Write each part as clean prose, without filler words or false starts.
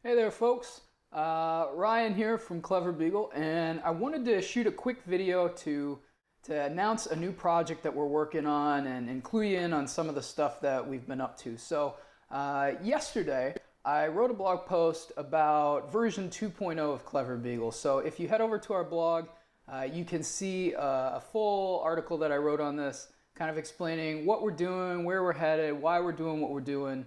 Hey there folks, Ryan here from Clever Beagle, and I wanted to shoot a quick video to announce a new project that we're working on and include you in on some of the stuff that we've been up to. So yesterday I wrote a blog post about version 2.0 of Clever Beagle. So if you head over to our blog, you can see a full article that I wrote on this, kind of explaining what we're doing, where we're headed, why we're doing what we're doing.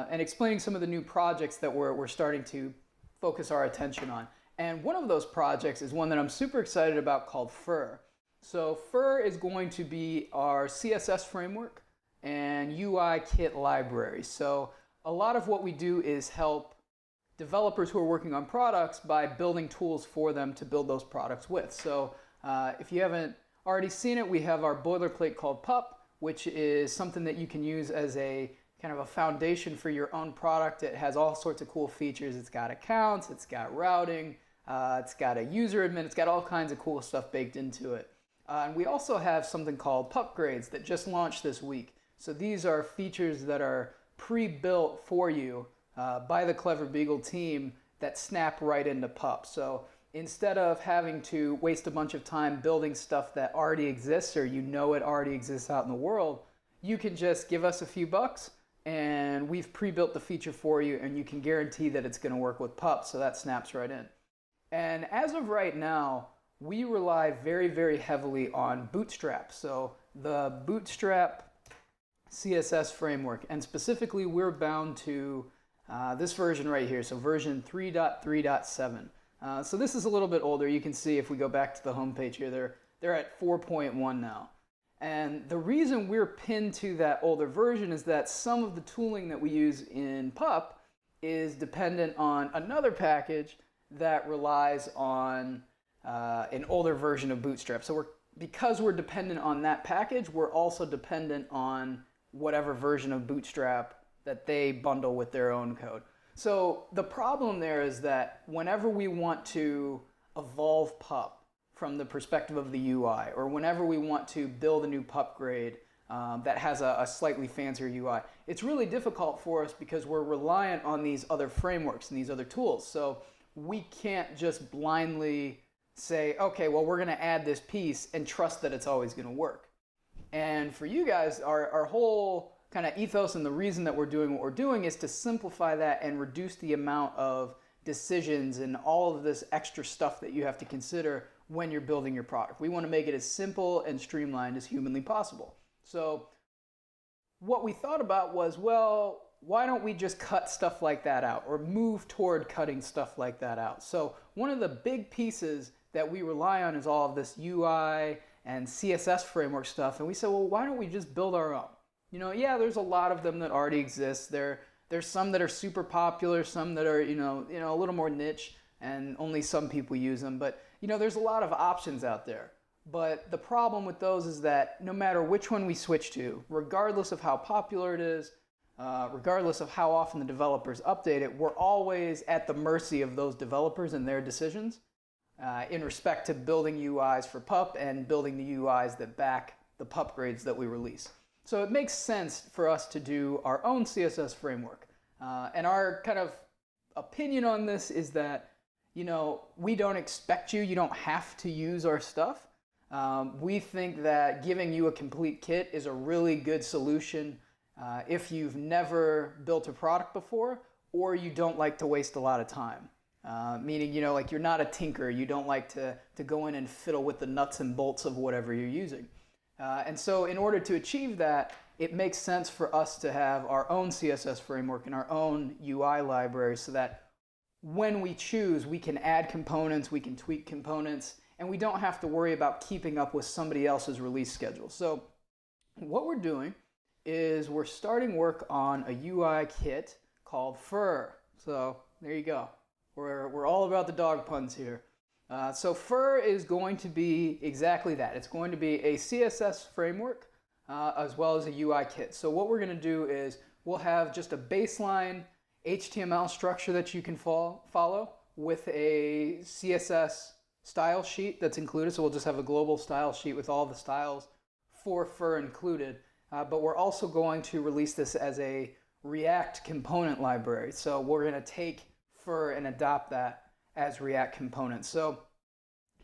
And explaining some of the new projects that we're starting to focus our attention on. And one of those projects is one that I'm super excited about called Fur. So Fur is going to be our CSS framework and UI kit library. So a lot of what we do is help developers who are working on products by building tools for them to build those products with. So if you haven't already seen it, we have our boilerplate called PUP, which is something that you can use as a kind of a foundation for your own product. It has all sorts of cool features. It's got accounts, it's got routing, it's got a user admin, it's got all kinds of cool stuff baked into it. And we also have something called PUP grades that just launched this week. So these are features that are pre-built for you by the Clever Beagle team that snap right into PUP. So instead of having to waste a bunch of time building stuff that already exists or you know it already exists out in the world, you can just give us a few bucks and we've pre-built the feature for you, and you can guarantee that it's going to work with PUP, so that snaps right in. And as of right now, we rely very, very heavily on Bootstrap. So the Bootstrap CSS Framework, and specifically we're bound to this version right here, so version 3.3.7. So this is a little bit older. You can see if we go back to the homepage here, they're at 4.1 now. And the reason we're pinned to that older version is that some of the tooling that we use in PUP is dependent on another package that relies on an older version of Bootstrap. So because we're dependent on that package, we're also dependent on whatever version of Bootstrap that they bundle with their own code. So the problem there is that whenever we want to evolve PUP from the perspective of the UI, or whenever we want to build a new PUP grade that has a slightly fancier UI, it's really difficult for us because we're reliant on these other frameworks and these other tools. So we can't just blindly say, okay, well, we're going to add this piece and trust that it's always going to work. And for you guys, our whole kind of ethos and the reason that we're doing what we're doing is to simplify that and reduce the amount of decisions and all of this extra stuff that you have to consider when you're building your product. We want to make it as simple and streamlined as humanly possible. So what we thought about was, well, why don't we just cut stuff like that out or move toward cutting stuff like that out? So one of the big pieces that we rely on is all of this UI and CSS framework stuff. And we said, well, why don't we just build our own? You know, yeah, there's a lot of them that already exist. There's some that are super popular, some that are, you know, a little more niche, and only some people use them. But, there's a lot of options out there. But the problem with those is that no matter which one we switch to, regardless of how popular it is, regardless of how often the developers update it, we're always at the mercy of those developers and their decisions in respect to building UIs for PUP and building the UIs that back the PUP grades that we release. So it makes sense for us to do our own CSS framework. And our kind of opinion on this is that, we don't expect you don't have to use our stuff. We think that giving you a complete kit is a really good solution if you've never built a product before or you don't like to waste a lot of time. Meaning, like you're not a tinker, you don't like to go in and fiddle with the nuts and bolts of whatever you're using. And so in order to achieve that, it makes sense for us to have our own CSS framework and our own UI library so that when we choose, we can add components, we can tweak components, and we don't have to worry about keeping up with somebody else's release schedule. So what we're doing is we're starting work on a UI kit called Fur. So there you go. We're all about the dog puns here. So Fur is going to be exactly that. It's going to be a CSS framework as well as a UI kit. So what we're going to do is we'll have just a baseline HTML structure that you can follow with a CSS style sheet that's included. So we'll just have a global style sheet with all the styles for Fur included. But we're also going to release this as a React component library. So we're going to take Fur and adopt that as React components. So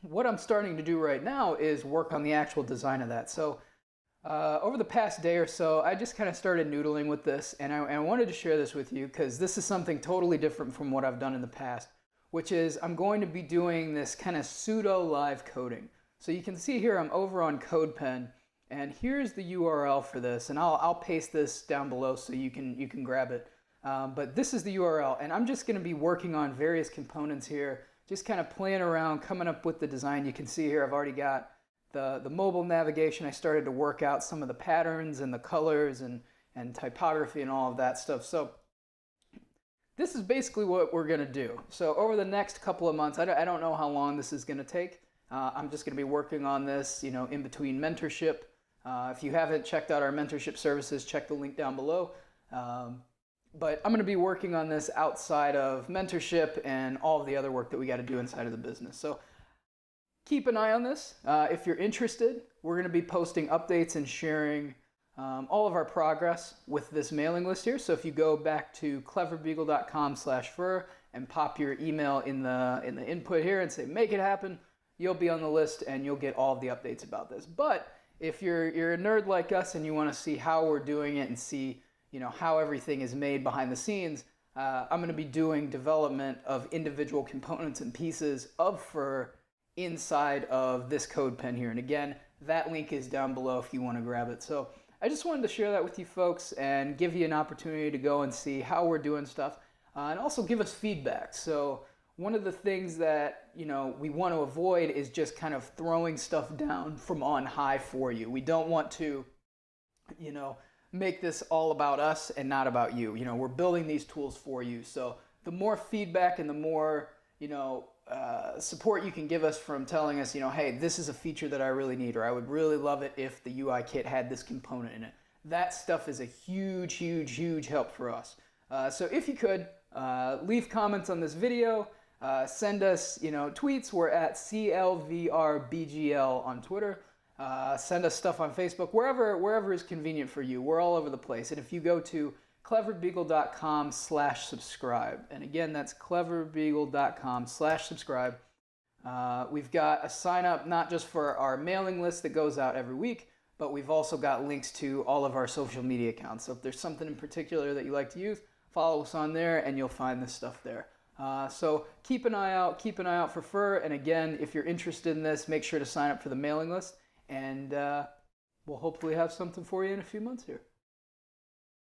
what I'm starting to do right now is work on the actual design of that. So over the past day or so, I just kind of started noodling with this, and I wanted to share this with you because this is something totally different from what I've done in the past, which is I'm going to be doing this kind of pseudo live coding. So you can see here I'm over on CodePen, and here's the URL for this, and I'll paste this down below so you can grab it. But this is the URL, and I'm just going to be working on various components here, just kind of playing around, coming up with the design. You can see here I've already got the mobile navigation. I started to work out some of the patterns and the colors and typography and all of that stuff. So this is basically what we're going to do. So over the next couple of months, I don't know how long this is going to take. I'm just going to be working on this, in between mentorship. If you haven't checked out our mentorship services, check the link down below. But I'm going to be working on this outside of mentorship and all of the other work that we got to do inside of the business. So keep an eye on this. If you're interested, we're going to be posting updates and sharing all of our progress with this mailing list here. So if you go back to cleverbeagle.com/fur and pop your email in the input here and say make it happen, you'll be on the list and you'll get all of the updates about this. But if you're a nerd like us and you want to see how we're doing it and see how everything is made behind the scenes, I'm going to be doing development of individual components and pieces of Fur inside of this CodePen here. And again, that link is down below if you want to grab it. So I just wanted to share that with you folks and give you an opportunity to go and see how we're doing stuff, and also give us feedback. So one of the things that we want to avoid is just kind of throwing stuff down from on high for you. We don't want to make this all about us and not about you. We're building these tools for you. So the more feedback and the more support you can give us from telling us, hey, this is a feature that I really need, or I would really love it if the UI kit had this component in it. That stuff is a huge, huge, huge help for us. So if you could, leave comments on this video, send us, tweets. We're at CLVRBGL on Twitter. Send us stuff on Facebook, wherever is convenient for you. We're all over the place. And if you go to cleverbeagle.com/subscribe. And again, that's cleverbeagle.com/subscribe. We've got a sign up not just for our mailing list that goes out every week, but we've also got links to all of our social media accounts. So if there's something in particular that you like to use, follow us on there and you'll find this stuff there. So keep an eye out for Fur. And again, if you're interested in this, make sure to sign up for the mailing list, and we'll hopefully have something for you in a few months here.